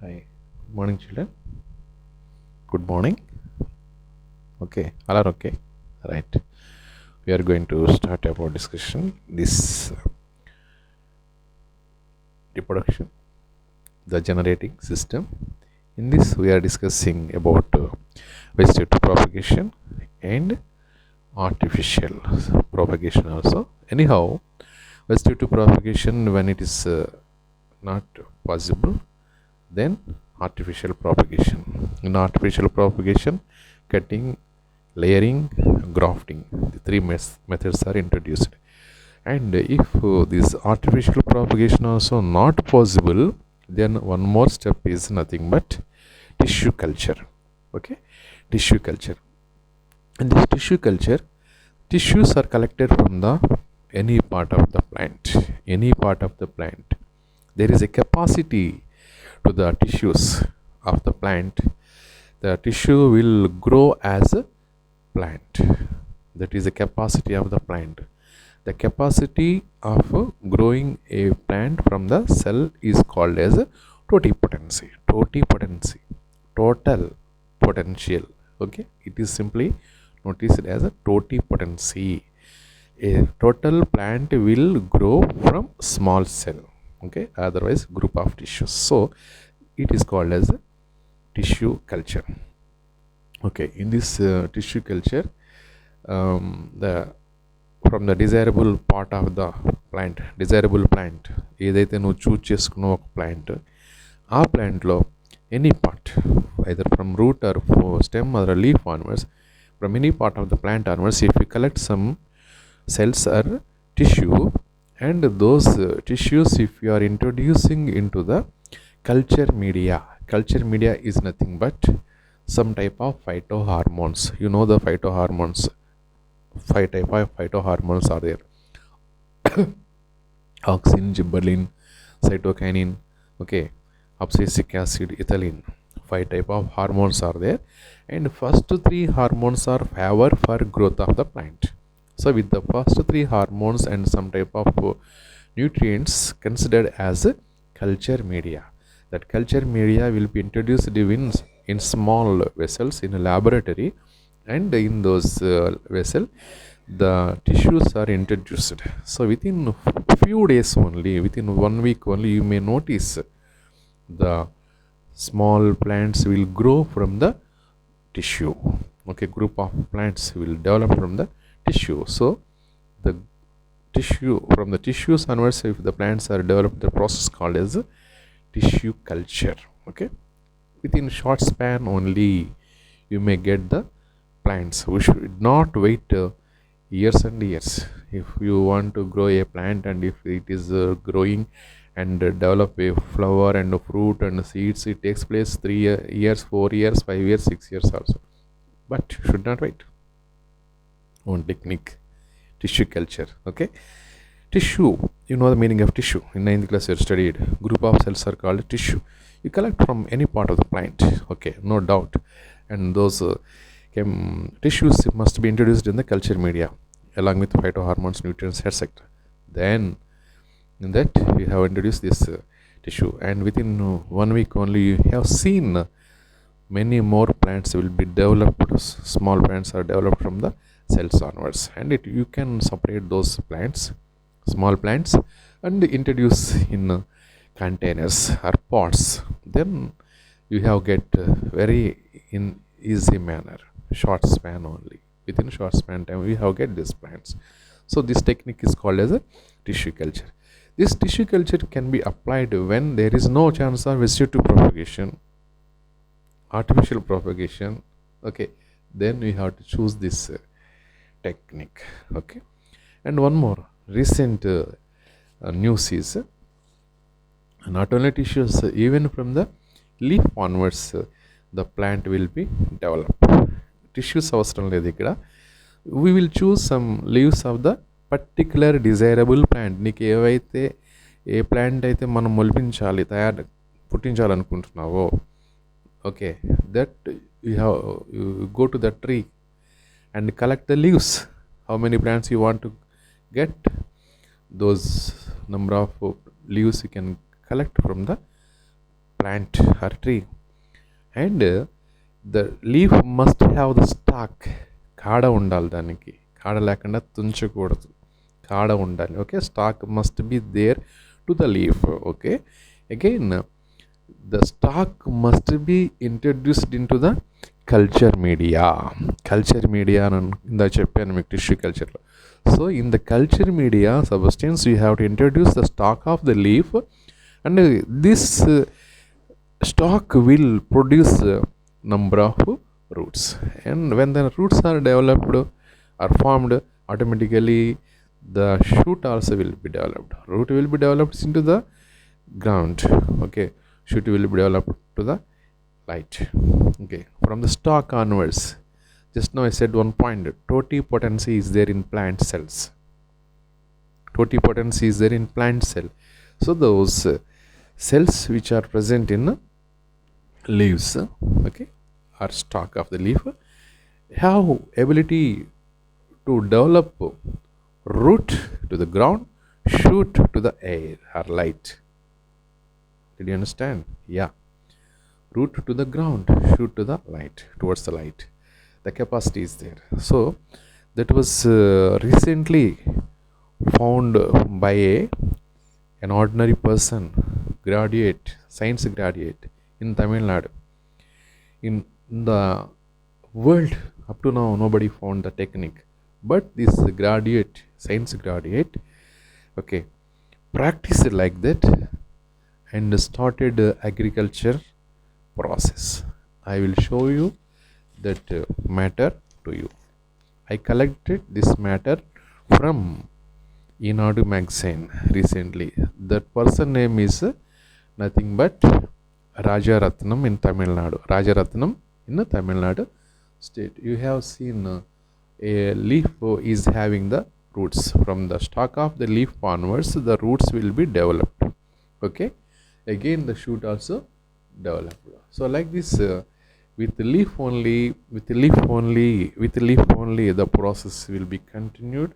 Hi. Good morning, children. Good morning. Okay. All are okay. Right. We are going to start our discussion. This reproduction, the generating system. In this, we are discussing about vegetative propagation and artificial propagation also. Anyhow, vegetative propagation when it is not possible, then artificial propagation. In artificial propagation, cutting, layering, grafting, the three methods are introduced. And if this artificial propagation also not possible, then one more step is nothing but tissue culture. Okay, tissue culture. In this tissue culture, tissues are collected from the any part of the plant. Any part of the plant. There is a capacity to the tissues of the plant. The tissue will grow as a plant. That is the capacity of the plant. The capacity of growing a plant from the cell is called as totipotency. Totipotency. Total potential. Okay. It is simply noticed as a totipotency. A total plant will grow from small cell. Okay. Otherwise group of tissues. So it is called as a tissue culture. Okay. In this tissue culture, the from the desirable part of the desirable plant ఏదైతే నువ్వు choose చేసుకున్న ఒక plant ఆ ప్లాంట్లో any part either from root or stem or leaf onwards, from any part of the plant onwards, if we collect some cells or tissue, and those tissues if you are introducing into the culture media is nothing but some type of phytohormones. You know the phytohormones. Five type of phytohormones are there: auxin, gibberellin, cytokinin, okay, abscisic acid, ethylene. Five type of hormones are there, and first three hormones are favor for growth of the plant. So with the first three hormones and some type of nutrients considered as culture media, that culture media will be introduced in small vessels in a laboratory, and in those vessel the tissues are introduced. So within few days only, within 1 week only, you may notice the small plants will grow from the tissue. Okay, group of plants will develop from the tissue. So the tissue, from the tissues onwards, if the plants are developed, the process called as tissue culture. Okay, within short span only you may get the plants. We should not wait years and years. If you want to grow a plant, and if it is growing and develop a flower and a fruit and seeds, it takes place 3 years, 4 years, 5 years, 6 years also. But you should not wait. One technique, tissue culture. Okay, tissue, you know the meaning of tissue. In 9th class you studied group of cells are called tissue. You collect from any part of the plant. Okay, no doubt. And those tissues must be introduced in the culture media along with phytohormones, nutrients, etc. Then in that we have introduced this tissue, and within 1 week only you have seen many more plants will be developed. Small plants are developed from the cells onwards, and you can separate those plants, small plants, and introduce in containers or pots. Then you have get very in easy manner, short span only. Within short span time we have get these plants. So this technique is called as a tissue culture. This tissue culture can be applied when there is no chance of vegetative propagation, artificial propagation. Okay, then we have to choose this technique. Okay, and one more recent news is not only tissues, even from the leaf onwards the plant will be developed. Tissues అవసరం లేదు ఇక్కడ. We will choose some leaves of the particular desirable plant. నీకు ఏవైతే ఏ plant అయితే మనం మొలిపించాలి, పుట్టించాలనుకుంటున్నావో, okay, that you go to the tree and collect the leaves. How many plants you want to get, those number of leaves you can collect from the plant or tree. And the leaf must have the stalk. కాడ ఉండాలి దానికి, కాడ లేకుండా తుంచకూడదు, కాడ ఉండాలి. Okay, stock must be there to the leaf. Okay, again the stock must be introduced into the culture media. Culture media in the చెప్పాను మీకు టిష్యూ కల్చర్లో. So in the culture media substance you have to introduce the stalk of the leaf, and this stalk will produce number of roots, and when the roots are developed or formed, automatically the shoot also will be developed. Root will be developed into the ground. Okay, shoot will be developed to the light. Okay, from the stalk onwards, just now I said one point, totipotency is there in plant cells. Totipotency is there in plant cell. So those cells which are present in leaves, okay, or stalk of the leaf, have ability to develop root to the ground, shoot to the air or light. Did you understand? Yeah. Root to the ground, shoot to the light, towards the light. The capacity is there. So that was recently found by an ordinary person, graduate, science graduate in Tamil Nadu. In the world, up to now, nobody found the technique. But this graduate, science graduate, okay, practiced like that and started agriculture process. I will show you that matter to you. I collected this matter from Enadu magazine recently. That person name is nothing but Rajaratnam in Tamil Nadu. Rajaratnam in the Tamil Nadu state. You have seen a leaf is having the roots. From the stalk of the leaf onwards, the roots will be developed. Okay, again the shoot also developed. So like this, with the leaf only, the process will be continued.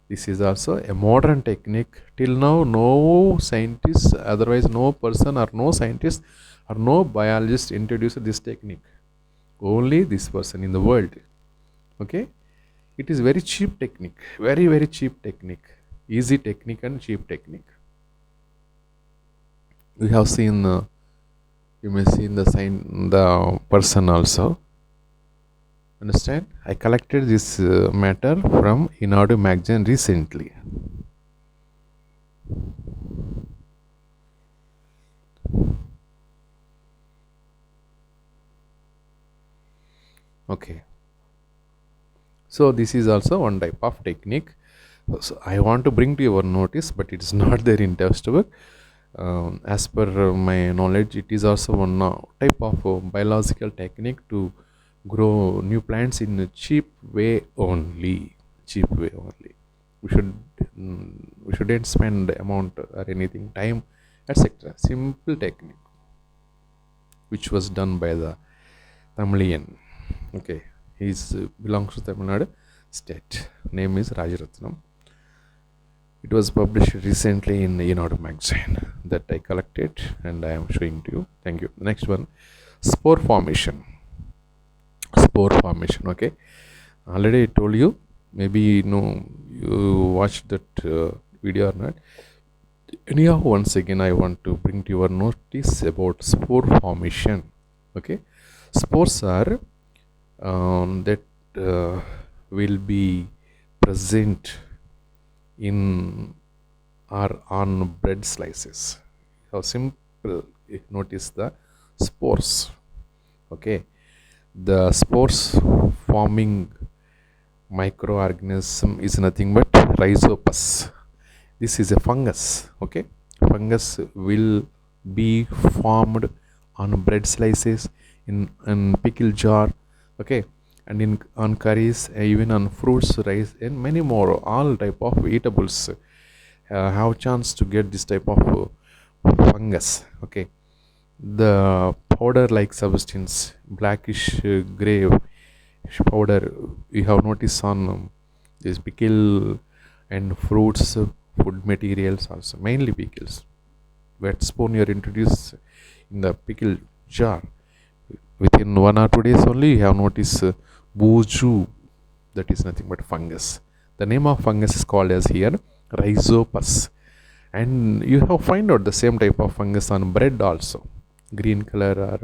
This is also a modern technique. Till now, no scientist, otherwise no person or no scientist or no biologist introduced this technique. Only this person in the world. Okay, it is very cheap technique, very very cheap technique, easy technique and cheap technique. We have seen. You may see in the person also. Understand? I collected this matter from Enadu magazine recently. Okay. So this is also one type of technique. So I want to bring to your notice, but it is not there in textbook. As per my knowledge, it is also one type of biological technique to grow new plants in a cheap way only. Cheap way only. We shouldn't spend amount or anything, time, etc. Simple technique, which was done by the Tamilian. Okay, he belongs to Tamil Nadu state. Name is Rajaratnam. It was published recently in Enadu magazine that I collected and I am showing to you. Thank you. The next one, spore formation. Spore formation. Okay, already I told you. Maybe you watched that video or not. Anyhow, once again I want to bring to your notice about spore formation. Okay, spores are that will be present in or on bread slices. How simple. Notice the spores. Okay, the spores forming microorganism is nothing but rhizopus. This is a fungus. Okay, fungus will be formed on bread slices, in pickle jar. Okay, and on curries, even on fruits, rice, and many more. All type of eatables have chance to get this type of fungus. Okay, the powder like substance, blackish gray powder, you have noticed on this pickle and fruits, food materials also, mainly pickles. wet spoon you are introduced in the pickle jar. Within 1 or 2 days only you have noticed boju, that is nothing but fungus. The name of fungus is called as here rhizopus. And you have find out the same type of fungus on bread also. Green color or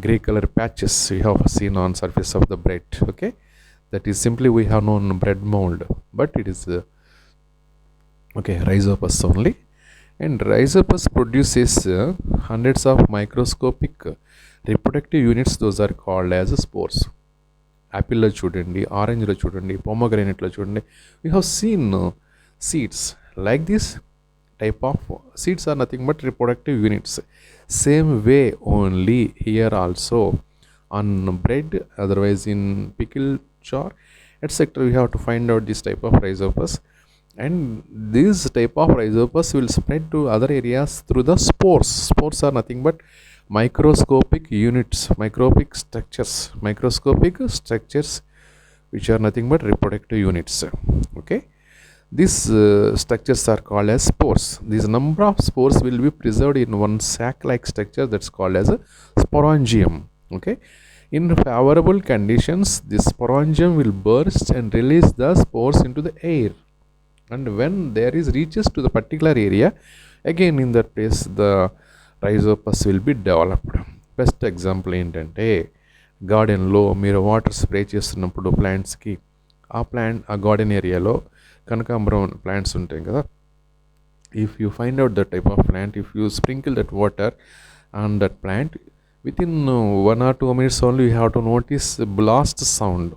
gray color patches you have seen on surface of the bread. Okay, that is simply we have known bread mold, but it is okay, rhizopus only. And rhizopus produces hundreds of microscopic reproductive units. Those are called as spores. Apple చూడండి, ఆరెంజ్లో చూడండి, పొమోగ్రానేట్లో చూడండి, we have seen seeds like this type of seeds are nothing but reproductive units. Same way only here also on bread, otherwise in pickle jar, etc. We have to find out this type of rhizopus, and this type of rhizopus will spread to other areas through the spores. Spores are nothing but microscopic units, microscopic structures which are nothing but reproductive units. Okay, these structures are called as spores. This number of spores will be preserved in one sac like structure, that's called as a sporangium. Okay, in favorable conditions this sporangium will burst and release the spores into the air, and when there is reaches to the particular area, again in that place the rhizopus will be developed. Best example ఏంటంటే గార్డెన్లో మీరు water spray చేస్తున్నప్పుడు ప్లాంట్స్కి, ఆ garden ఏరియాలో కనకాంబరం plants ఉంటాయి కదా, if you find out that type of plant, if you sprinkle that water on that plant, within 1 or 2 minutes only you have to notice blast sound.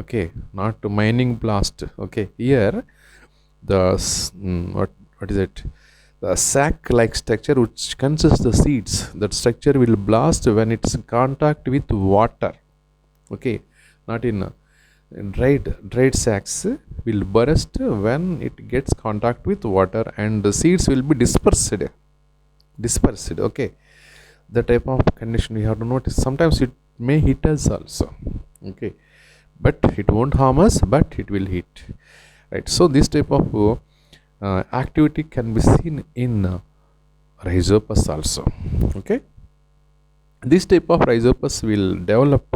Okay, not mining blast. Okay, here the what is it, the sac like structure which consists the seeds, that structure will blast when it's in contact with water. Okay, not in dried sacs will burst when it gets contact with water, and the seeds will be dispersed. Okay, the type of condition we have to notice. Sometimes it may hit us also. Okay, but it won't harm us, but it will hit, right? So this type of activity can be seen in rhizopus also. Okay, this type of rhizopus will develop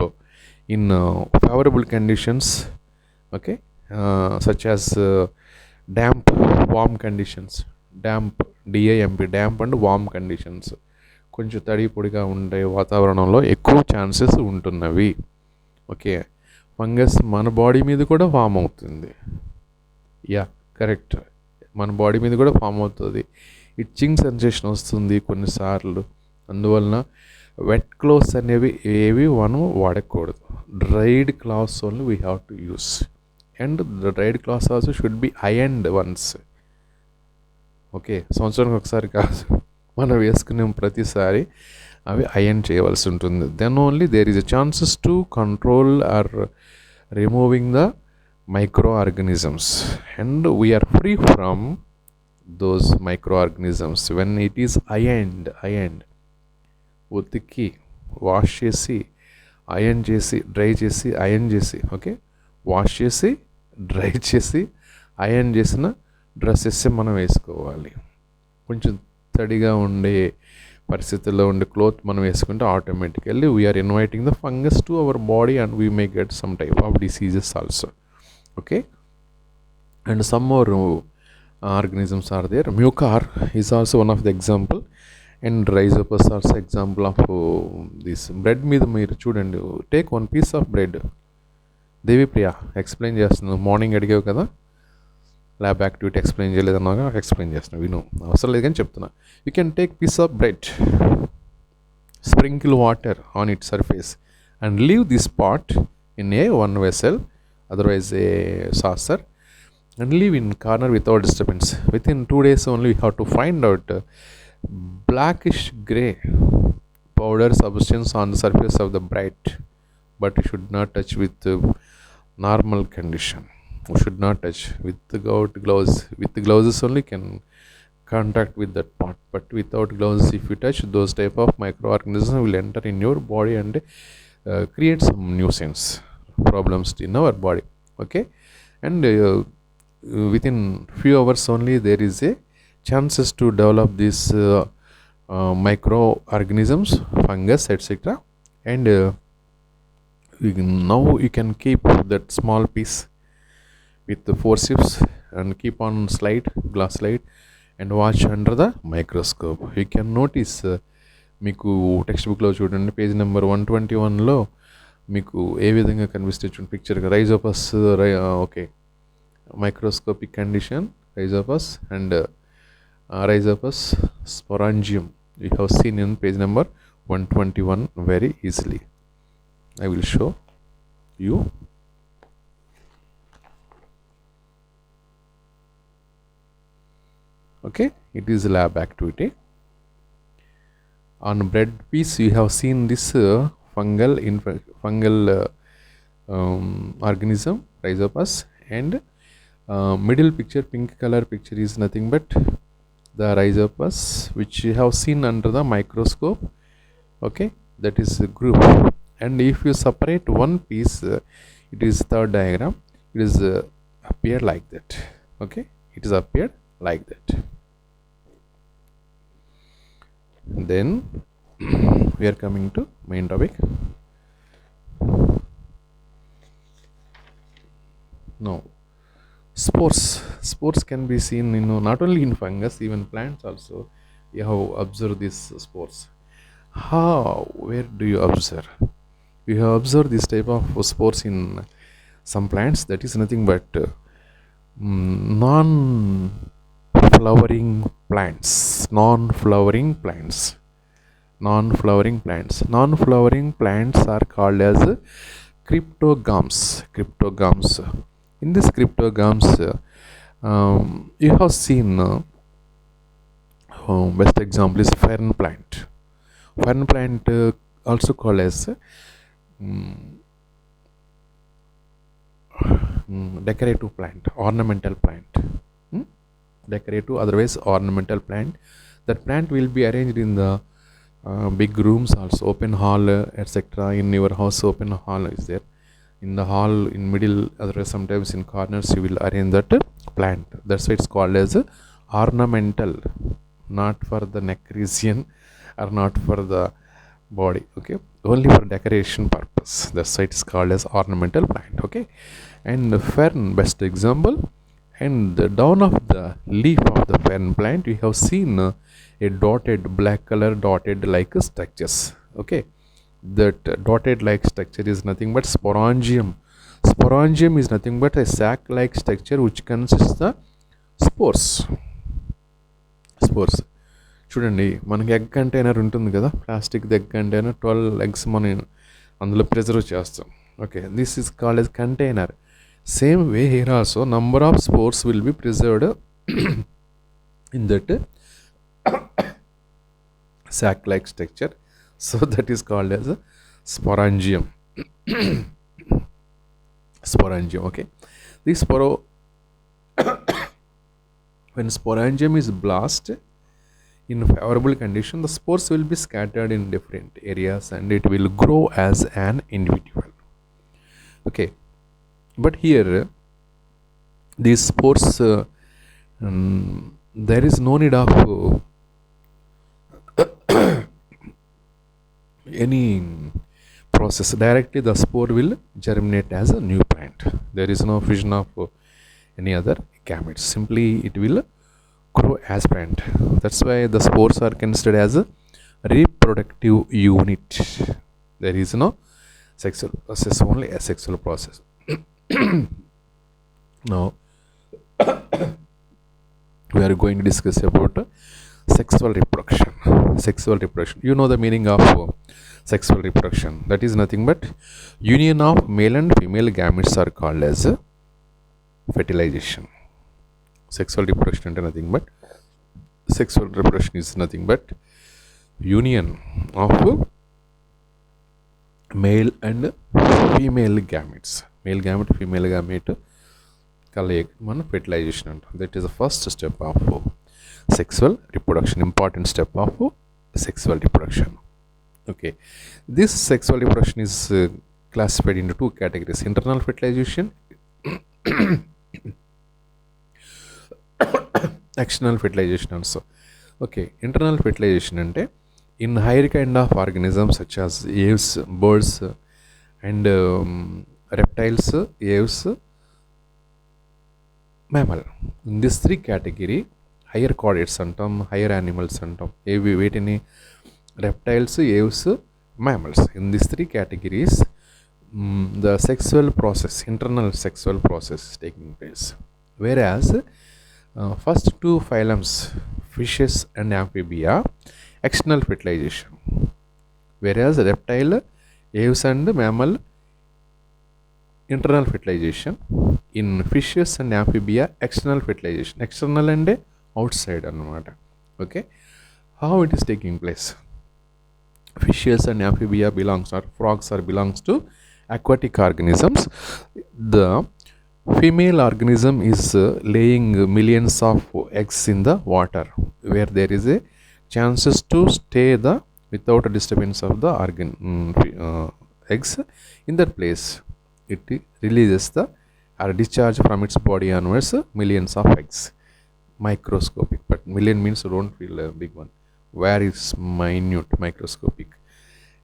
in favorable conditions. Okay, such as damp, warm conditions. damp and warm conditions. కొంచెం తడి పొడిగా ఉండే వాతావరణంలో ఎక్కువ chances ఉంటున్నవి. Okay, fungus మన body మీద కూడా form అవుతుంది. యా, కరెక్ట్, మన బాడీ మీద కూడా ఫామ్ అవుతుంది. ఇచ్చింగ్ సెన్సేషన్ వస్తుంది కొన్నిసార్లు. అందువలన వెట్ క్లాత్స్ అనేవి ఏవి మనం వాడకూడదు. Dried clothes only we have to use, and the dried clothes also should be ironed once. Okay, సంవత్సరానికి ఒకసారి కాదు, మనం వేసుకునే ప్రతిసారి అవి అయన్ చేయవలసి ఉంటుంది. Then only there is a chances to control or removing the microorganisms, and we are free from those microorganisms when it is ironed. ఉతికి వాష్ చేసి అయన్ చేసి డ్రై చేసి అయన్ చేసి, ఓకే, వాష్ చేసి డ్రై చేసి అయన్ చేసిన డ్రెస్సెస్ మనం వేసుకోవాలి. కొంచెం తడిగా ఉండే పరిస్థితుల్లో ఉండే క్లోత్ మనం వేసుకుంటే automatically we are inviting the fungus to our body, and we may get some type of diseases also. Okay, and some more organisms are there. Mucar is also one of the example, and rhizopus are also example of this. Bread మీద మీరు చూడండి, take one piece of bread. Devipriya explain చేస్తున్నాను, morning అడిగావు కదా lab activity explain చేయలేదన్నాగా, explain చేస్తున్నాను, విను, అవసరం లేదు కానీ చెప్తున్నా. You can take piece of bread, sprinkle water on its surface, and leave this pot in a one vessel, otherwise a saucer, and leave in corner without disturbance. Within 2 days only we have to find out blackish gray powder substance on the surface of the bread, but you should not touch with normal condition. You should not touch without gloves. With gloves only can contact with that pot, but without gloves if you touch, those type of microorganisms will enter in your body and create some nuisance problems in our body. Okay, and within few hours only there is a chances to develop these microorganisms, fungus, etc. And now you can keep that small piece with the forceps and keep on glass slide and watch under the microscope. You can notice మీకు text బుక్లో చూడండి page number 121లో మీకు ఏ విధంగా కనిపిస్తే చూడండి picture Rhizopus okay microscopic condition Rhizopus and Rhizopus sporangium we have seen in page number 121 very easily. I will show you. Okay, it is lab activity. On bread piece you have seen this fungal organism rhizopus, and middle picture, pink color picture, is nothing but the rhizopus which you have seen under the microscope. Okay, that is a group. And if you separate one piece, it is third diagram, it is appear like that. Okay, it is appeared like that. Then we are coming to main topic. Now spores can be seen not only in fungus, even plants also. You have observed these spores. Where do you observe? You have observed this type of spores in some plants. That is nothing but non-flowering plants. Non-flowering plants are called as cryptogams. In this cryptogams, you have seen best example is fern plant. Also called as decorative plant, ornamental plant. Decorative, otherwise ornamental plant. That plant will be arranged in the big rooms also, open hall, etc. In your house, open hall is there. In the hall, in middle, otherwise sometimes in corners you will arrange that plant. That's why it's called as ornamental, not for the neck region or not for the body. Okay, only for decoration purpose. That's why it's called as ornamental plant. Okay, and the fern, best example. And the down of the leaf of the fern plant, we have seen a dotted, black color dotted like structures. Okay, that dotted like structure is nothing but sporangium. Sporangium is nothing but a sac like structure which consists the spores. చూడండి, మనకి egg container ఉంటుంది కదా, plastic egg container, 12 eggs మనం అందులో preserve చేస్తాం. Okay, this is called as container. Same way here also number of spores will be preserved in that sac like structure, so that is called as a sporangium. Okay, this when sporangium is blast in favorable condition, the spores will be scattered in different areas and it will grow as an individual. Okay, but here these spores there is no need of any process. Directly the spore will germinate as a new plant. There is no fission of any other gametes. Simply it will grow as plant. That's why the spores are considered as a reproductive unit. There is no sexual process, only a sexual process. Now we are going to discuss about sexual reproduction. You know the meaning of sexual reproduction. That is nothing but union of male and female gametes are called as fertilization. Sexual reproduction is nothing but union of male and female gametes. Male gamete, female gamete కలయిక మనం fertilisation అంటాం. That is the first step of sexual reproduction, important step of sexual reproduction. Okay, this sexual reproduction is classified into two categories: internal fertilization external fertilization also. Okay, internal fertilization ante in higher kind of organisms such as aves, birds, and reptiles, aves, mammal. In this three category, higher chordates antam, higher animals antam, ఏవి వేటిని reptiles, aves, mammals. In these three categories, the sexual process, internal sexual process is taking place. Whereas first two phylums, fishes and amphibia, external fertilization. Whereas reptile, aves and mammal, internal fertilization. In fishes and amphibia, external fertilization. External and outside annamata. Okay, how it is taking place? Fishes and amphibia frogs belongs to aquatic organisms. The female organism is laying millions of eggs in the water, where there is a chances to stay without a disturbance of the eggs. In that place, it releases or discharge from its body onwards millions of eggs. Microscopic, but million means don't feel a big one. Where is minute, microscopic.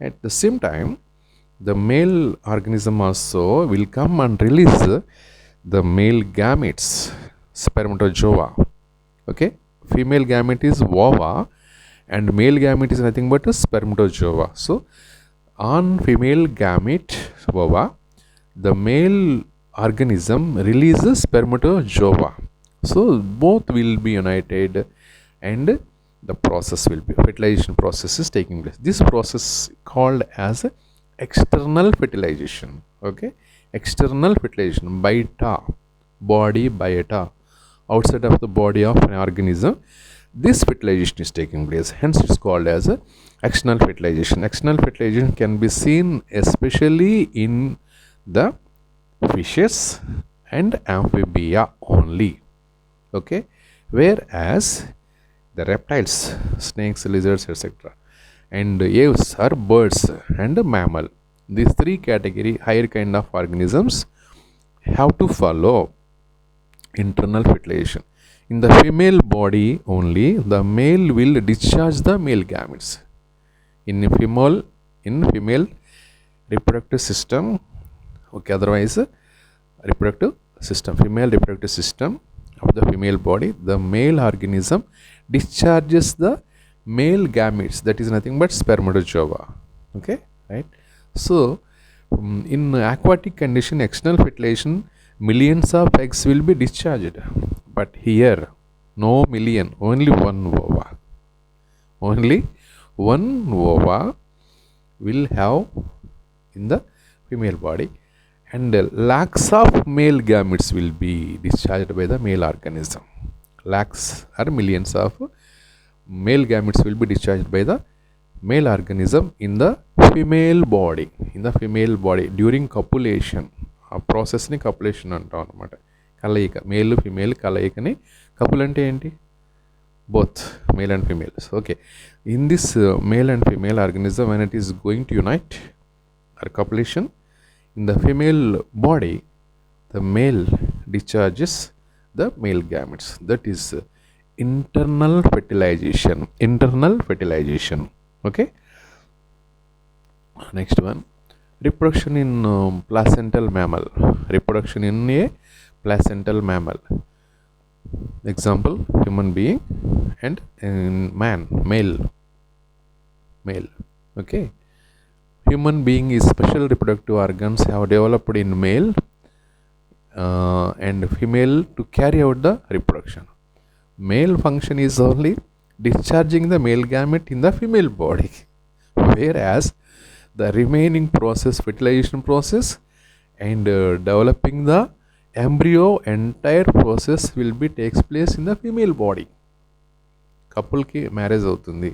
At the same time, the male organism also will come and release the male gametes, spermatozoa. Okay, female gamete is ova and male gamete is nothing but a spermatozoa. So on female gamete, ova, the male organism releases spermatozoa. So both will be united and the process will be, fertilization process is taking place. This process called as external fertilization. Okay, external fertilization, beta, body beta, outside of the body of an organism, this fertilization is taking place. Hence it's called as external fertilization. External fertilization can be seen especially in the fishes and amphibia only. Okay, whereas the reptiles, snakes, lizards, etc., and aves are birds and mammal. These three category higher kind of organisms have to follow internal fertilization. In the female body only, the male will discharge the male gametes. In female reproductive system, okay, otherwise reproductive system, female reproductive system of the female body, the male organism discharges the male gametes, that is nothing but spermatozoa. Okay, right? So in aquatic condition, external fertilization, millions of eggs will be discharged, but here no million, only one ova. Only one ova will have in the female body, and lakhs of male gametes will be discharged by the male organism. Lakhs or millions of male gametes will be discharged by the male organism in the female body. In the female body during copulation, ఆ ప్రాసెస్ని కపులేషన్ అంటాం అనమాట. కలయిక, male female కలయికని couple అంటే ఏంటి? Both male and females. Okay, in this male and female organism when it is going to unite or copulation in the female body, the male discharges the male gametes. That is internal fertilization. Internal fertilization. Okay, next one, reproduction in placental mammal. Reproduction in a placental mammal. Example, human being and man, male. Okay, human being is special reproductive organs have developed in male and female to carry out the reproduction. Male function is only discharging the male gamete in the female body, whereas the remaining process, fertilization process and developing the embryo, entire process will be takes place in the female body. Couple ki marriage అవుతుంది,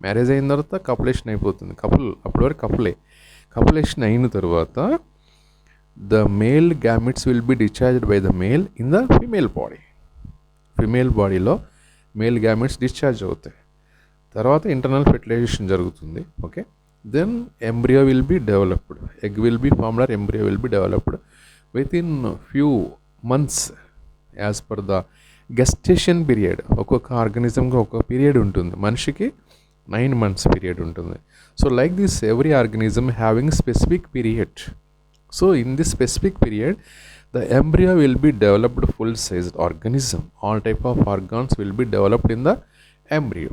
marriage అయిన తర్వాత కపులేషన్ అయిపోతుంది. అప్పటి వరకు కపులేషన్ అయిన తర్వాత the male gametes will be discharged by the male in the female body. Female బాడీలో male gametes discharge అవుతాయి. తర్వాత ఇంటర్నల్ ఫెర్టిలైజేషన్ జరుగుతుంది. Okay, then embryo will be developed, egg will be formed or embryo will be developed within few months as per the gestation period ఒక్కొక్క ఆర్గానిజంకి ఒక్కొక్క period ఉంటుంది. మనిషికి 9 months period ఉంటుంది. So like this every organism having specific period. So in this specific period the embryo will be developed full sized organism. All type of organs will be developed in the embryo.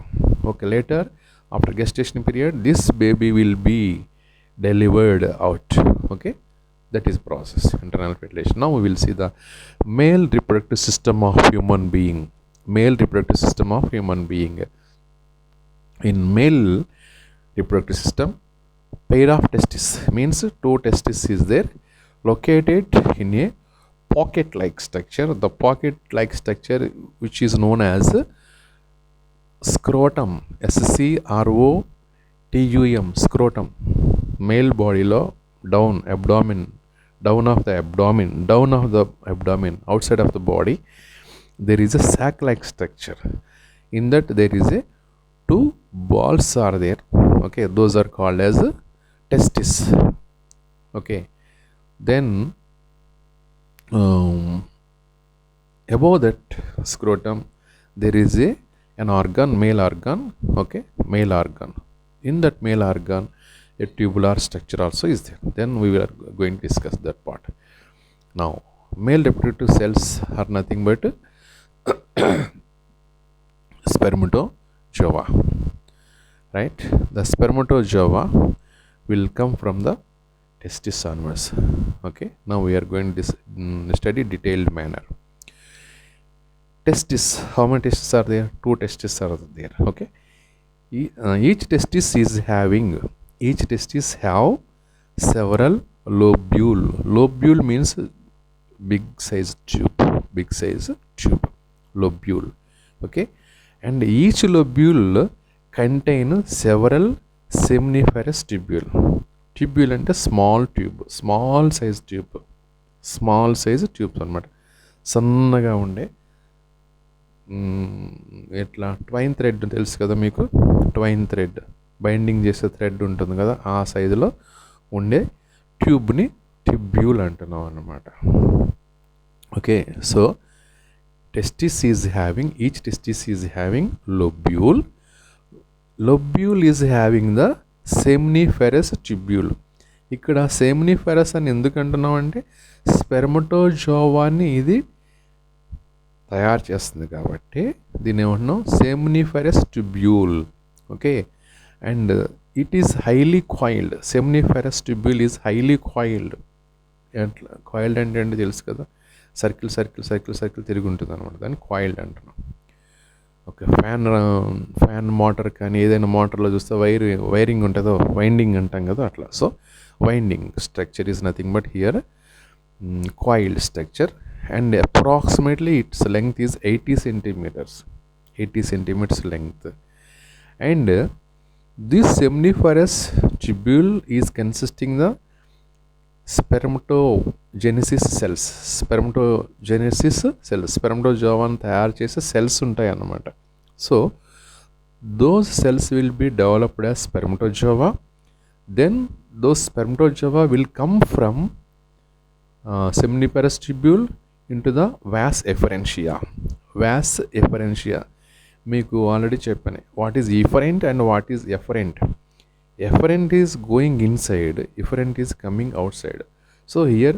Okay, later after gestation period this baby will be delivered out. Okay, that is process, internal fertilization. Now we will see the male reproductive system of human being. Male reproductive system of human being. In male reproductive system, pair of testes means 2 testes is there located in a pocket like structure. The pocket like structure which is known as scrotum, SCROTUM, scrotum. Male body lo down of the abdomen outside of the body there is a sac like structure. In that there is a 2 balls are there. Okay, those are called as testes. Okay, then above that scrotum there is an organ, male organ. Okay, male organ. In that male organ a tubular structure also is there. Then we are going to discuss that part. Now male reproductive cells are nothing but spermatozoa, right? The spermatozoa will come from the testis onwards. Okay, now we are going to study detailed manner. Testis, how many testes are there? 2 testes are there. Okay, each testis have several lobule means big size tube, lobule. Okay, and each lobule contain several seminiferous tubule అంటే small size tubes అనమాట. సన్నగా ఉండే ఎట్లా twine thread తెలుసు కదా మీకు, twine thread binding చేసే thread ఉంటుంది కదా, ఆ సైజులో ఉండే ట్యూబ్ని ట్యూబ్యూల్ అంటున్నాం అన్నమాట. Okay, so each testis is having lobule is having the seminiferous tubule. ఇక్కడ సెమినిఫెరస్ అని ఎందుకు అంటున్నాం అంటే స్పెర్మటోజోవాని ఇది తయారు చేస్తుంది కాబట్టి దీన్ని ఏమంటున్నాం seminiferous tubule. Okay, and it is highly coiled. Seminiferous tubule is highly coiled. Coiled అంటే తెలుసు కదా, సర్కిల్ తిరిగి ఉంటుంది అనమాట, దాన్ని కాయిల్డ్ అంటున్నాం. ఓకే, ఫ్యాన్ మోటార్ కానీ ఏదైనా మోటార్లో చూస్తే వైరింగ్ ఉంటుందో వైండింగ్ అంటాం కదా అట్లా. So winding structure is nothing but here coiled structure, and approximately its length is 80 centimeters length. And this seminiferous tubule is consisting the spermatogenesis cells. స్పెర్మటోజోవాని తయారు చేసే సెల్స్ ఉంటాయి అన్నమాట. So those cells will be developed as spermatozoa. Then those spermatozoa will come from seminiferous tubule into the vas efferentia. మీకు already చెప్పాను what is efferent and what is efferent. Efferent is going inside, efferent is coming outside. So here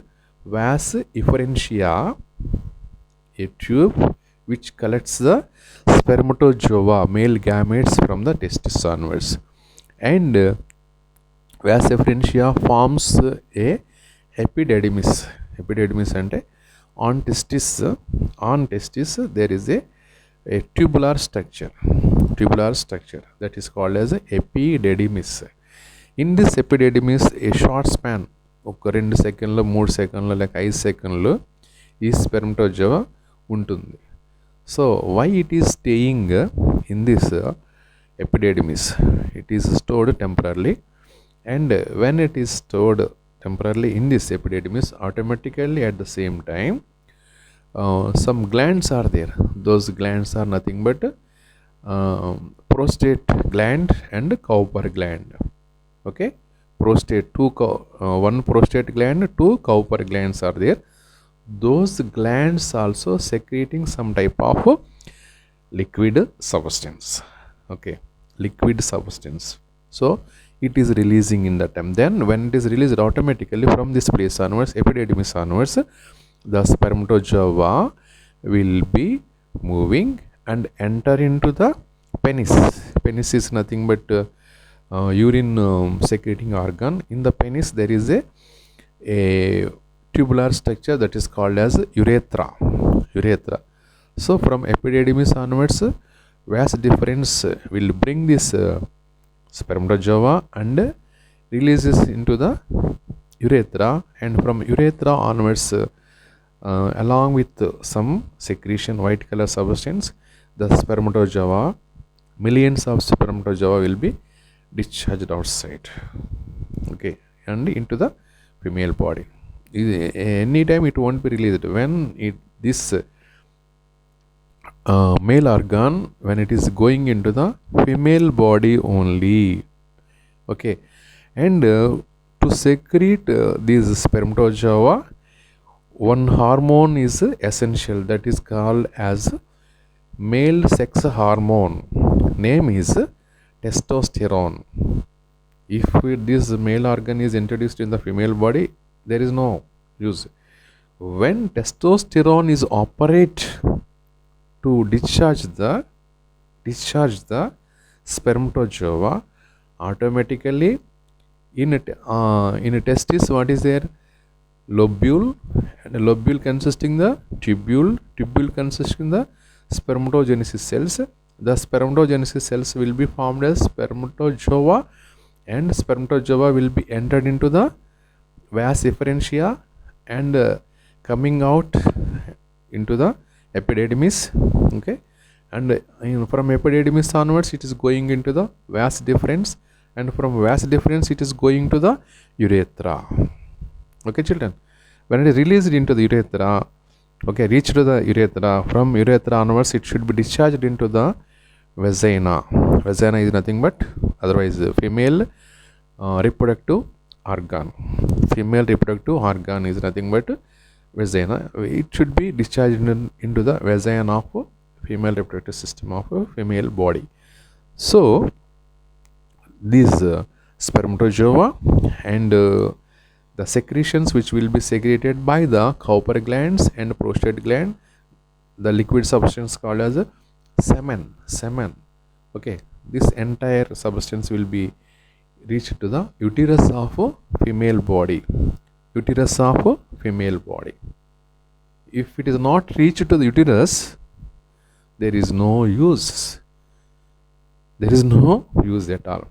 vas efferentia, a tube which collects the spermatozoa, male gametes from the testis onwards, and vas efferentia forms a epididymis. Epididymis ante on testis there is a tubular structure that is called as epididymis. In this epididymis a short span ఒక 2 సెకండ్లు 3 సెకండ్లు లేక 5 సెకండ్లు ఈ spermatozoa ఉంటుంది. So why it is staying in this epididymis? It is stored temporarily, and when it is stored temporarily in this epididymis, automatically at the same time some glands are there. Those glands are nothing but prostate gland and Cowper gland. One prostate gland, 2 Cowper glands are there. those glands also secreting some type of liquid substance. Okay, liquid substance. So it is releasing in that time. Then when it is released automatically from this place onwards, epididymis onwards, the spermatozoa will be moving and enter into the penis. Penis is nothing but urine secreting organ. In the penis there is a tubular structure that is called as urethra. So from epididymis onwards, vas deferens will bring this spermatozoa and releases into the urethra, and from urethra onwards, along with some secretion white color substance, the spermatozoa, millions of spermatozoa will be discharged outside. Okay, and into the female body. Anytime it won't be released when this male organ, when it is going into the female body only. Okay, and to secrete these spermatozoa, one hormone is essential, that is called as male sex hormone. Name is testosterone. If this male organ is introduced in the female body, there is no use. When testosterone is operate to discharge the spermatozoa, automatically in a testis, what is there? Lobule, and a lobule consisting the tubule consisting the spermatogenesis cells. The spermatogenesis cells will be formed as spermatozoa, and spermatozoa will be entered into the vas efferentia and coming out into the epididymis. Okay, and from epididymis onwards it is going into the vas deferens, and from vas deferens it is going to the urethra. Okay children, when it is released into the urethra, okay, reach to the urethra, from urethra onwards it should be discharged into the vagina. Vagina is nothing but otherwise female reproductive organ. Female reproductive organ is nothing but vagina. It should be discharged into the vagina of female reproductive system of a female body. So these spermatozoa and the secretions which will be secreted by the Cowper glands and prostate gland, the liquid substance called as semen. Okay, this entire substance will be reached to the uterus of a female body. If it is not reached to the uterus, there is no use. At all.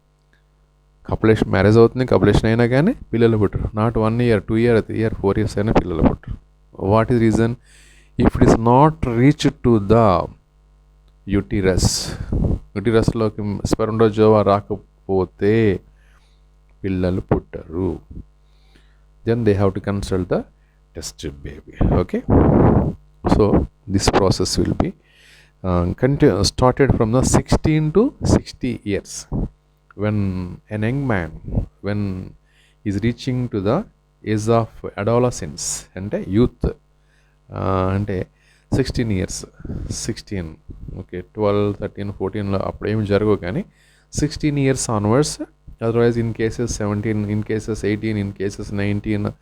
Copulation, marriage అవుతుంది, copulation అయినా కానీ పిల్లలు పుట్టరు. Not 1 year, 2 year, 3 year, 4 years అయినా పిల్లలు పుట్టరు. What is reason? If it is not reach to the యూటిరస్లోకి spermatozoa రాకపోతే పిల్లలు పుట్టరు. Then they have to consult the test tube baby. Okay, so this process will be started from the 16 to 60 years. When an young man, when he is reaching to the age of adolescence and youth, and 16 years, 16, okay, 12, 13, 14 అప్పుడు ఏమి జరగవు, కానీ 16 years onwards, otherwise in cases 17, in cases 18, in cases 19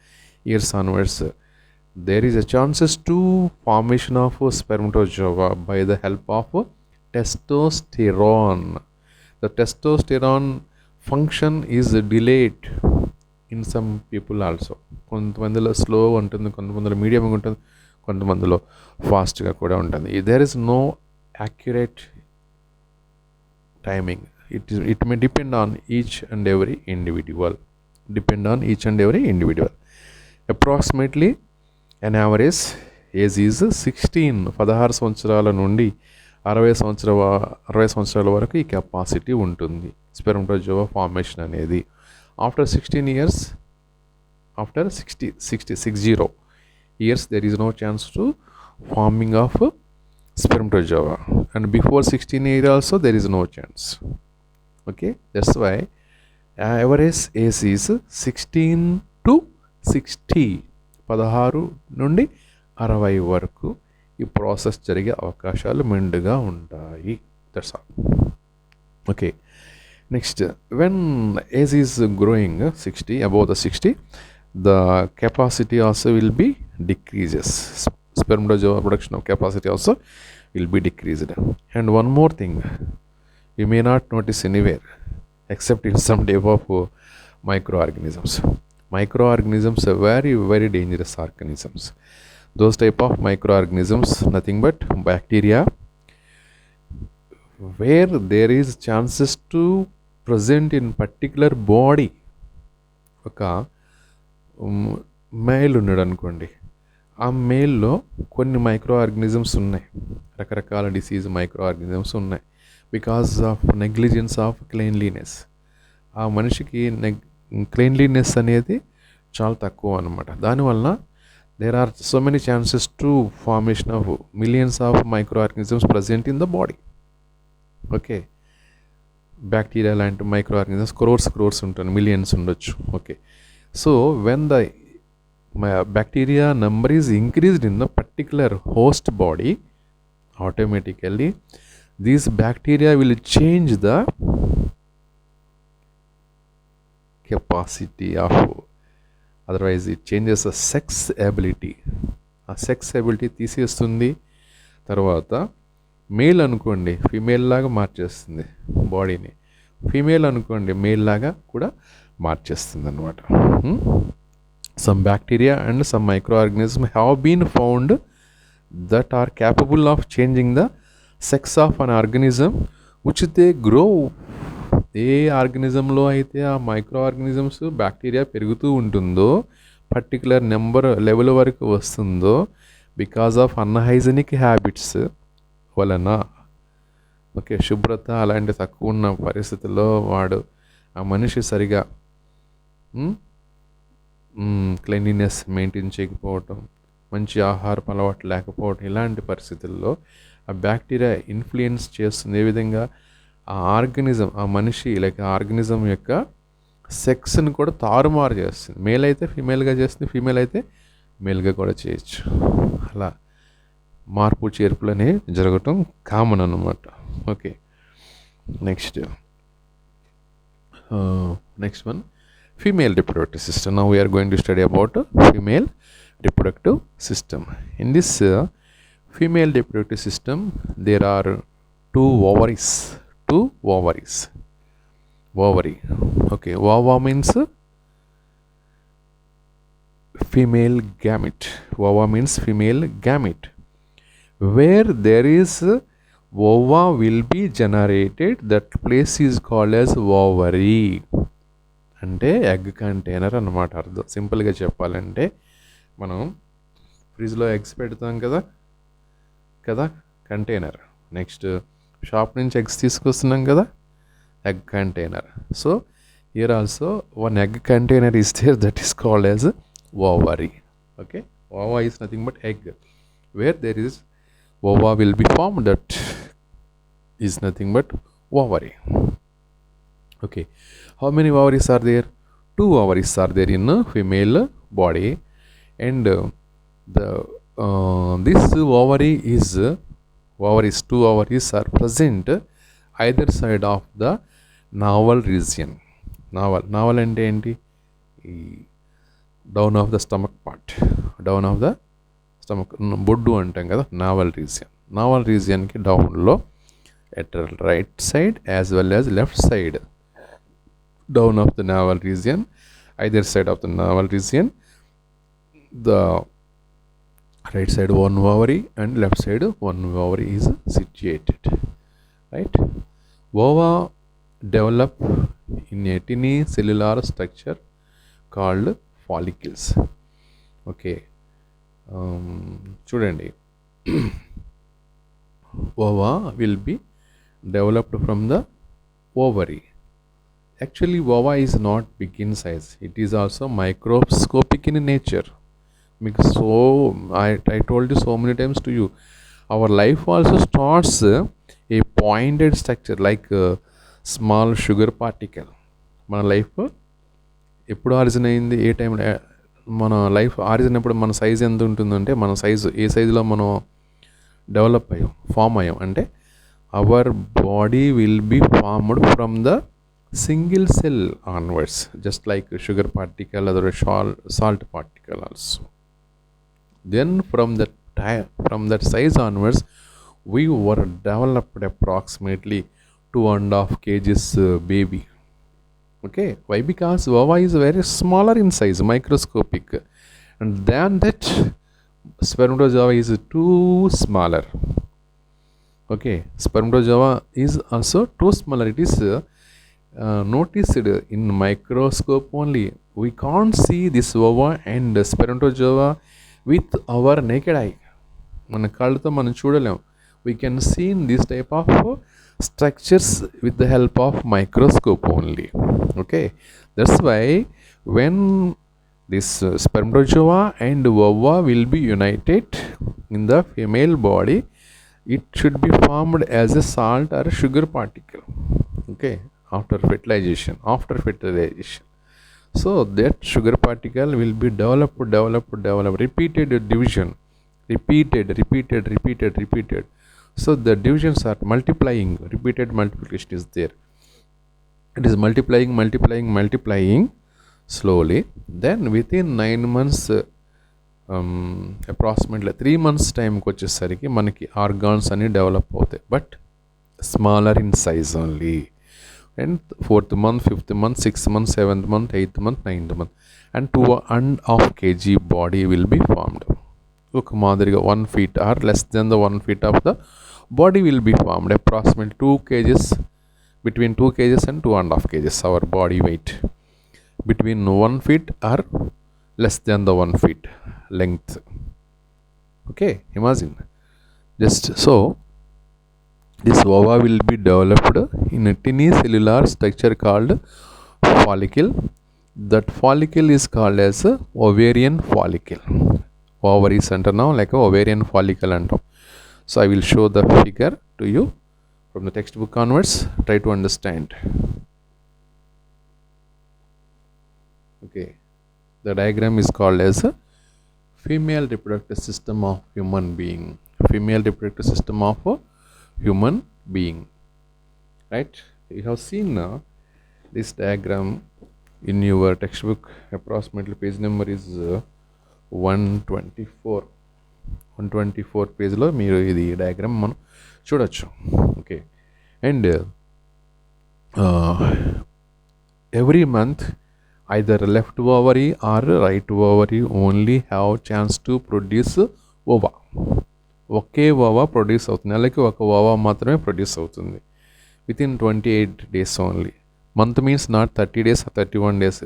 years onwards, there is a chances to formation of spermatozoa by the help of testosterone. The testosterone function is delayed in some people also. కొంతమందిలో slow ఉంటుంది, కొంతమందిలో మీడియంగా ఉంటుంది, కొంతమందిలో ఫాస్ట్గా కూడా ఉంటుంది. There is no accurate timing. It may depend on each and every individual. Approximately an average age is 16. 16 సంవత్సరాల నుండి 60 సంవత్సరాల వరకు ఈ కెపాసిటీ ఉంటుంది స్పెర్మటోజోవా ఫార్మేషన్ అనేది. After 16 years, after 60 years, there is no chance to forming of spermatozoa, and before 16 years also there is no chance. Okay, that's why average age is 16 to 60. 16 నుండి 60 వరకు ఈ ప్రాసెస్ జరిగే అవకాశాలు మెండుగా ఉంటాయి. That's all. Okay, next, when age is growing 60, above the 60, the capacity also will be decreases. Spermatozoa production of capacity also will be decreased. And one more thing, you may not notice anywhere except in some type of microorganisms. Microorganisms are very, very dangerous organisms. Those type of microorganisms, nothing but bacteria, where there is chances to present in particular body. ఒక male ఉన్నాడు అనుకోండి, ఆ మేల్లో కొన్ని micro organisms ఉన్నాయి, రకరకాల disease micro organisms ఉన్నాయి. Because of negligence of cleanliness, ఆ మనిషికి క్లీన్లీనెస్ అనేది చాలా తక్కువ అనమాట. దానివల్ల there are so many chances to formation of millions of micro organisms present in the body. Okay, bacteria లాంటి మైక్రో ఆర్గనిజమ్స్ క్రోర్స్ ఉంటుంది, మిలియన్స్ ఉండొచ్చు. Okay, so when the bacteria number is increased in the particular host body, automatically these bacteria will change the capacity of, otherwise it changes the sex ability. ఆ sex ability తీసేస్తుంది. తర్వాత male అనుకోండి female లాగా మార్చేస్తుంది బాడీని, female అనుకోండి male లాగా కూడా మార్చేస్తుంది అనమాట. Some bacteria and some micro organism have been found that are capable of changing the sex of an organism which they grow. ఏ ఆర్గనిజంలో అయితే ఆ మైక్రో ఆర్గనిజమ్స్ బ్యాక్టీరియా పెరుగుతూ ఉంటుందో, పర్టికులర్ నెంబర్ లెవెల్ వరకు వస్తుందో, బికాజ్ ఆఫ్ అన్హైజెనిక్ హ్యాబిట్స్ వలన, okay, శుభ్రత అలాంటి తక్కువ ఉన్న పరిస్థితుల్లో వాడు ఆ మనిషి సరిగా క్లీన్లీనెస్ మెయింటైన్ చేయకపోవటం, మంచి ఆహారపు అలవాటు లేకపోవటం, ఇలాంటి పరిస్థితుల్లో ఆ బ్యాక్టీరియా ఇన్ఫ్లుయెన్స్ చేస్తుంది. ఏ విధంగా ఆ ఆర్గనిజం, ఆ మనిషి లేక ఆర్గనిజం యొక్క సెక్స్ని కూడా తారుమారు చేస్తుంది. మేల్ అయితే ఫీమేల్గా చేస్తుంది, ఫీమేల్ అయితే మేల్గా కూడా చేయొచ్చు. అలా మార్పు చేర్పులు అనేవి జరగటం కామన్ అన్నమాట. Okay, next one, female reproductive system. Now we are going to study about female reproductive system. In this female reproductive system, there are two ovaries. Ovary. Okay, ova means female gamete. Ova means female gamete. Where there is ova will be generated, that place is called as ovary. అంటే egg container అన్నమాట అర్థం. సింపుల్గా చెప్పాలంటే మనం ఫ్రిడ్జ్లో eggs పెడతాం కదా container. Next shop నుంచి ఎగ్స్ తీసుకొస్తున్నాం కదా, egg container. So here also one egg container is there, that is called as ovary. Okay, ova is nothing but egg. Where there is ova will be formed, that is nothing but ovary. Okay, how many ovaries are there? 2 ovaries are there in a female body, and this ovaries, 2 ovaries are present either side of the navel region. Navel అంటే ఏంటి? Down of the stomach part, down of the stomach, బొడ్డు అంటాం కదా, navel రీజియన్కి డౌన్లో at right side as well as left side, down of the navel region, either side of the navel region, the right side one ovary and left side one ovary is situated, right? Ova develop in a tiny cellular structure called follicles. Okay, చూడండి, ova will be developed from the ovary. Actually ova is not big in size, it is also microscopic in nature. Because I told you so many times to you, our life also starts a pointed structure like a small sugar particle. మన life ఎప్పుడు origin అయింది, ఏ టైంలో మన life origin అప్పుడు మన size ఎంత ఉంటుందంటే మన సైజు ఏ సైజులో మనం డెవలప్ అయ్యాం ఫామ్ అయ్యాం అంటే our body will be formed from the single cell onwards just like sugar particle other salt particle also. Then from that size onwards we were developed approximately 2.5 kgs baby. Okay, why? Because ova is very smaller in size, microscopic, and than that spermatozoa is too smaller. Okay, spermatozoa is also too smaller. It is noticed in microscope only. We can't see this ova and spermatozoa with our naked eye. మన కళ్ళతో మనం చూడలేం. We can see in this type of structures with the help of microscope only. Okay, that's why when this spermatozoa and ova will be united in the female body, it should be formed as a salt or sugar particle. Okay, after fertilization. So that sugar particle will be developed, repeated division, repeated. So the divisions are multiplying, repeated multiplication is there. It is multiplying slowly. Then within 9 months, approximately 3 months time వచ్చేసరికి మనకి organs అన్ని develop అవుతాయి, but smaller in size only. And 4th month, 5th month, 6th month, 7th month, 8th month, 9th month, and 2.5 kg body will be formed. Look, madriga 1 feet or less than the 1 feet of the body will be formed. Approximately 2 kgs, between 2 kgs and 2.5 kgs our body weight. Between 1 feet or less than the 1 feet length. Okay, imagine. Just so, this ova will be developed in a tiny cellular structure called follicle. That follicle is called as a ovarian follicle. Ovaries anta now like a ovarian follicle antam. So I will show the figure to you from the textbook onwards. Try to understand. Okay, the diagram is called as a female reproductive system of human being. Female reproductive system of a human being, right? You have seen now this diagram in your textbook. Approximately page number is 124 page lo మీరు ఇది diagram మనం చూడొచ్చు. Okay, and every month either left ovary or right ovary only have chance to produce ova. Okay ova produce అవుతుంది, నెలకి ఒక ova మాత్రమే produce అవుతుంది within 28 days only. Month means not 30 days or 31 days,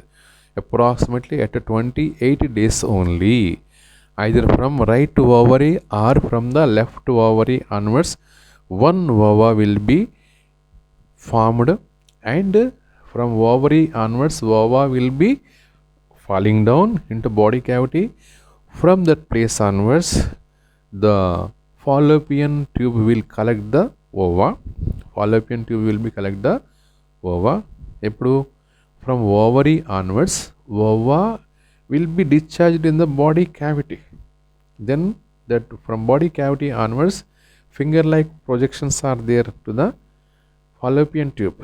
approximately at 28 days only, either from right ovary or from the left ovary onwards, one ova will be formed, and from ovary onwards ova will be falling down into body cavity. From that place onwards the fallopian tube will collect the ova. Eppudu from ovary onwards ova will be discharged in the body cavity. Then that from body cavity onwards finger like projections are there to the fallopian tube.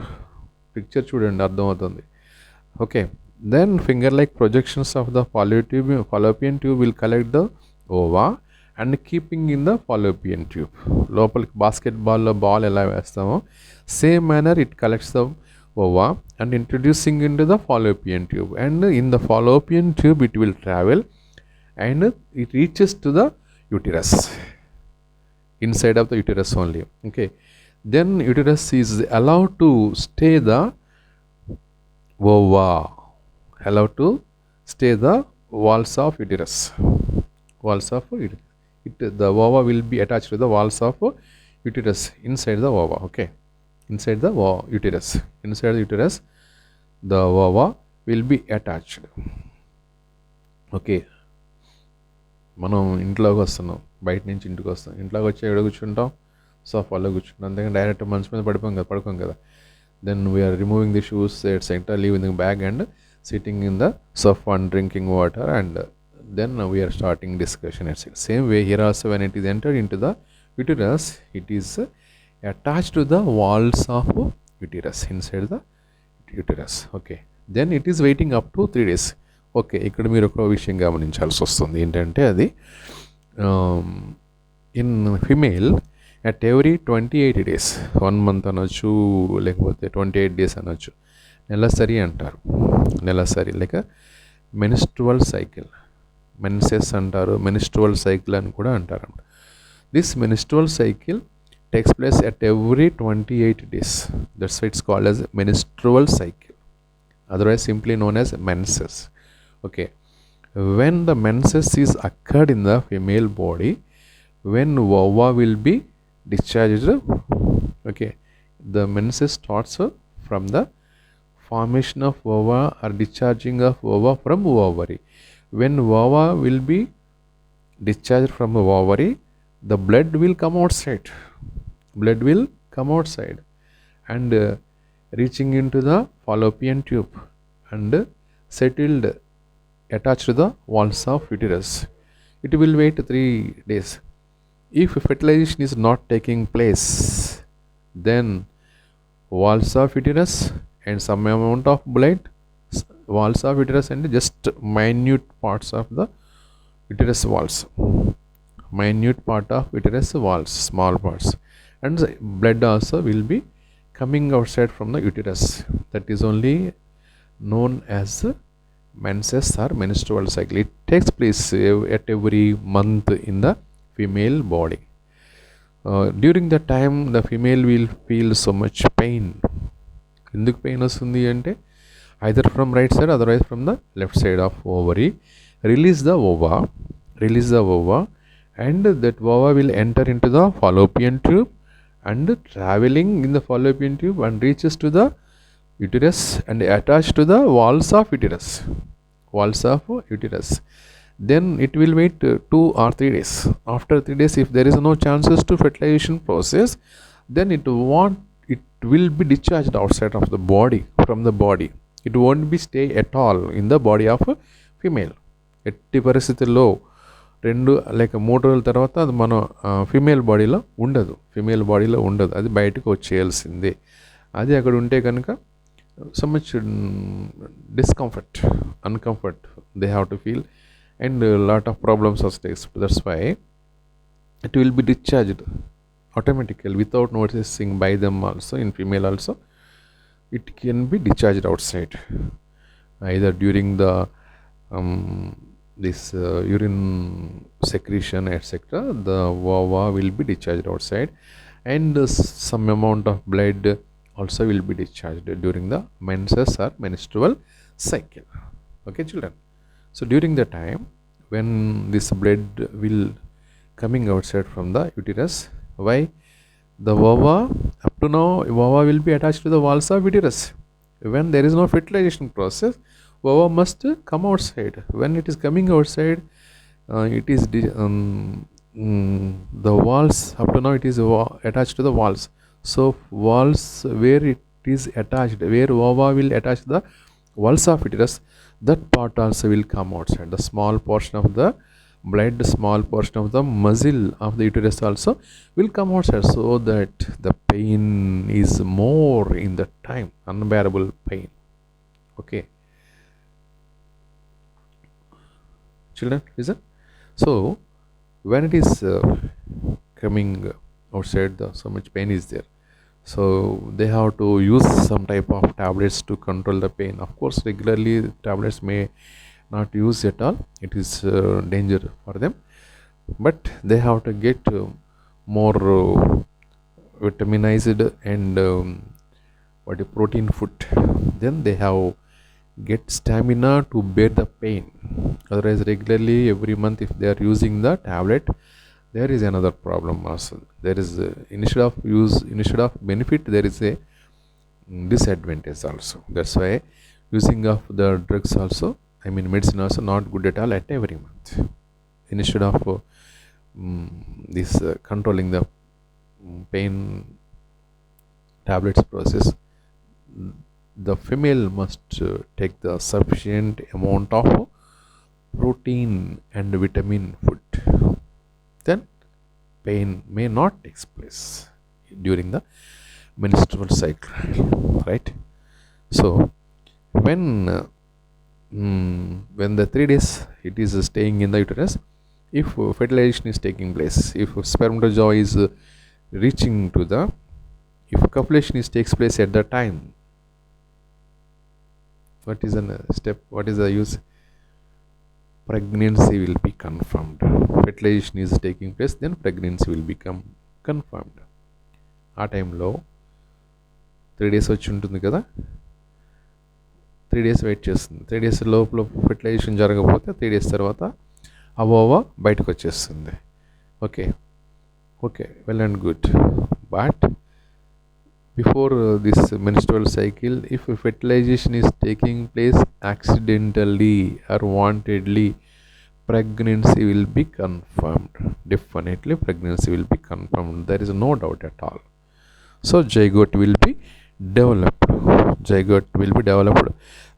Picture chudandi ardham avutundi. Okay, then finger like projections of the fallopian tube will collect the ova and keeping in the fallopian tube. Lopaliki basketball lo ball ela vestamo same manner it collects the ova and introducing into the fallopian tube, and in the fallopian tube it will travel and it reaches to the uterus, inside of the uterus only. Okay, then uterus is allowed to stay the ova, walls of uterus. The ova will be attached to the walls of uterus inside the ova. Okay, inside the uterus, the ova will be attached. Okay, మనం ఇంట్లోకి వస్తున్నాం, బయట నుంచి ఇంటికి వస్తాం. ఇంట్లోకి వచ్చి ఎక్కడ కూర్చుంటాం? సోఫాలో కూర్చుంటాం, అంతేగాని డైరెక్ట్ మంచం మీద పడుకోం కదా. Then we are removing the shoes etcetera, leaving the bag and sitting in the sofa and drinking water, and then we are starting discussion, etc. Same way here also, when it is entered into the uterus, it is attached to the walls of uterus, inside the uterus. Okay, then it is waiting up to 3 days. Okay, ఇక్కడ మీరు ఒక విషయం గమనించాల్సి వస్తుంది. ఏంటంటే అది in female at every 28 days, 1 month అనొచ్చు, లేకపోతే 28 days అనొచ్చు, నెలసరి అంటారు. నెలసరి లేక మెనిస్ట్రువల్ సైకిల్, మెన్సెస్ అంటారు, మెనిస్ట్రువల్ సైకిల్ అని కూడా అంటారు. This menstrual cycle takes place at every 28 days. That's why it's called as menstrual cycle, otherwise simply known as menses. Okay, when the menses is occurred in the female body, when ova will be discharged, okay, the menses starts from the formation of ova or discharging of ova from ovary. When ova will be discharged from the ovary, the blood will come outside. Blood will come outside and reaching into the fallopian tube and settled, attached to the walls of uterus. It will wait 3 days. If fertilization is not taking place, then walls of uterus and some amount of blood, walls of uterus and just minute parts of the uterus walls, minute part of uterus walls, small parts, and the blood also will be coming outside from the uterus. That is only known as menses or menstrual cycle. It takes place at every month in the female body. During the time, the female will feel so much pain. ఎందుకు pain వస్తుంది అంటే either from right side, otherwise from the left side of ovary. Release the ova, and that ova will enter into the fallopian tube and traveling in the fallopian tube and reaches to the uterus and attached to the walls of uterus. Then it will wait 2 or 3 days. After 3 days, if there is no chances to fertilization process, then it will be discharged outside of the body, from the body. It won't be stay at all in the body of a female. ఎట్టి పరిస్థితుల్లో 2 లేక 3 రోజుల తర్వాత అది మన female బాడీలో ఉండదు, అది బయటకు వచ్చేయాల్సిందే. అది అక్కడ ఉంటే కనుక so much discomfort, uncomfort they have to feel, and lot of problems వస్తాయి. That's why it will be discharged automatically without noticing by them also. In female also it can be discharged outside, either during the this urine secretion, etc. The ova will be discharged outside, and some amount of blood also will be discharged during the menses or menstrual cycle. Okay children, so during the time when this blood will coming outside from the uterus, why? The ova, up to now ova will be attached to the walls of uterus. When there is no fertilization process, ova must come outside. When it is coming outside, it is the walls, up to now it is attached to the walls. So walls where it is attached, where ova will attach the walls of uterus, that part also will come outside. The small portion of the blood, small portion of the muscle of the uterus also will come outside, so that the pain is more in the time, unbearable pain. Okay children, listen. So when it is coming outside, so much pain is there, so they have to use some type of tablets to control the pain. Of course, regularly tablets may not use at all, it is danger for them, but they have to get more vitaminized and protein food. Then they have get stamina to bear the pain. Otherwise, regularly every month if they are using the tablet, there is another problem also. There is instead of benefit, there is a disadvantage also. That's why using of the drugs also, I mean medicine also, not good at all at every month. Instead of this controlling the pain tablets process, the female must take the sufficient amount of protein and vitamin food. Then pain may not take place during the menstrual cycle, right? So when the 3 days it is staying in the uterus, if fertilization is taking place, if spermatozoa is reaching to the, if copulation is takes place at that time, what is the step, what is the use? Pregnancy will be confirmed. Fertilization is taking place, then pregnancy will become confirmed. ఆ టైంలో 3 days వచ్చి ఉంటుంది కదా, 3 days wait చేస్తుంది. 3 days లోపల fertilisation జరగకపోతే 3 days తర్వాత అవోవా బయటకు వచ్చేస్తుంది. Okay, well and good. But before this menstrual cycle, if fertilization is taking place accidentally or wantedly, pregnancy will be confirmed. Definitely pregnancy will be confirmed. There is no doubt at all. So zygote will be developed.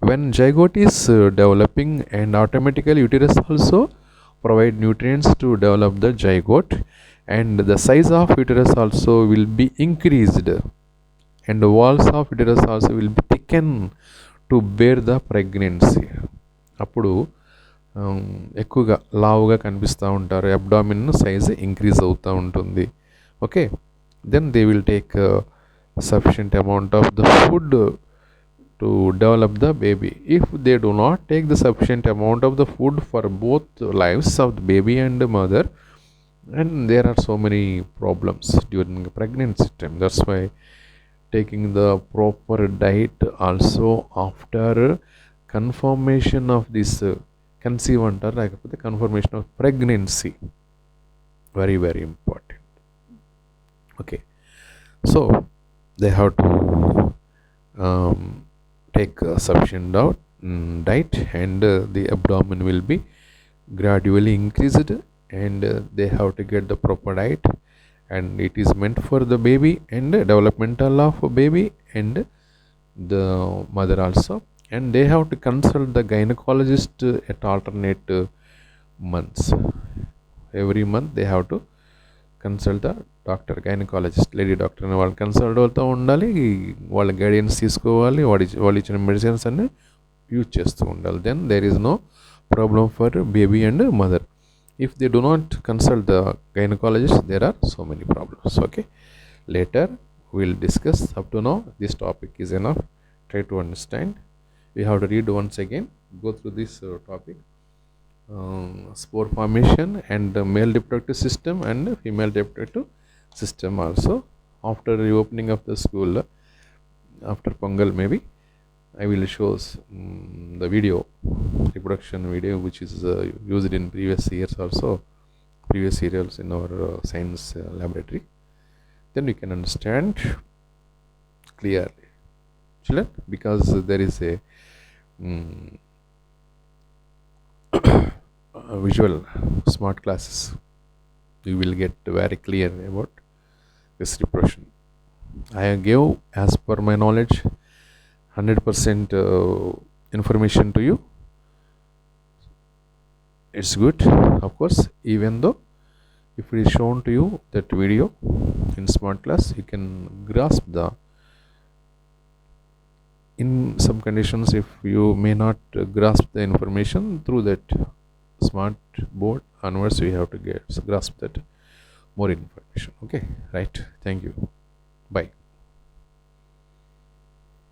When zygote is developing, and automatically uterus also provide nutrients to develop the zygote, and the size of uterus also will be increased, and the walls of uterus also will be thickened to bear the pregnancy. అప్పుడు ఎక్కువగా లావుగా కనిపిస్తూ ఉంటారు, abdomen size increase అవుతూ ఉంటుంది. Okay, then they will take sufficient amount of the food to develop the baby. If they do not take the sufficient amount of the food for both lives of the baby and the mother, and there are so many problems during the pregnancy time. That's why taking the proper diet also after confirmation of this conceive antar lekapothe confirmation of pregnancy, very very important. Okay, so they have to take sufficient diet, and the abdomen will be gradually increased, and they have to get the proper diet, and it is meant for the baby and developmental of baby and the mother also, and they have to consult the gynecologist at alternate months. Every month they have to consult the doctor, gynecologist, lady doctor అని వాళ్ళు consult అవుతూ ఉండాలి, వాళ్ళ guidance తీసుకోవాలి, వాళ్ళు ఇచ్చిన medicines అన్ని use చేస్తూ ఉండాలి. Then there is no problem for baby and mother. If they do not consult the gynecologist, there are so many problems. Okay, later we will discuss. Up to now this topic is enough. Try to understand. We have to read once again, go through this topic, spore formation and the male reproductive system and female reproductive system also. After the opening of the school, after Pongal maybe, I will show the video, reproduction video, which is used in previous years also, previous serials in our science laboratory. Then we can understand clearly, children, because there is a visual smart classes. You will get very clear about this reproduction. I gave, as per my knowledge, 100% information to you. It's good, of course, even though if it is shown to you that video in smart class, you can grasp the, in some conditions if you may not grasp the information through that smart board onwards, we have to grasp that more information. Okay, right, thank you, bye.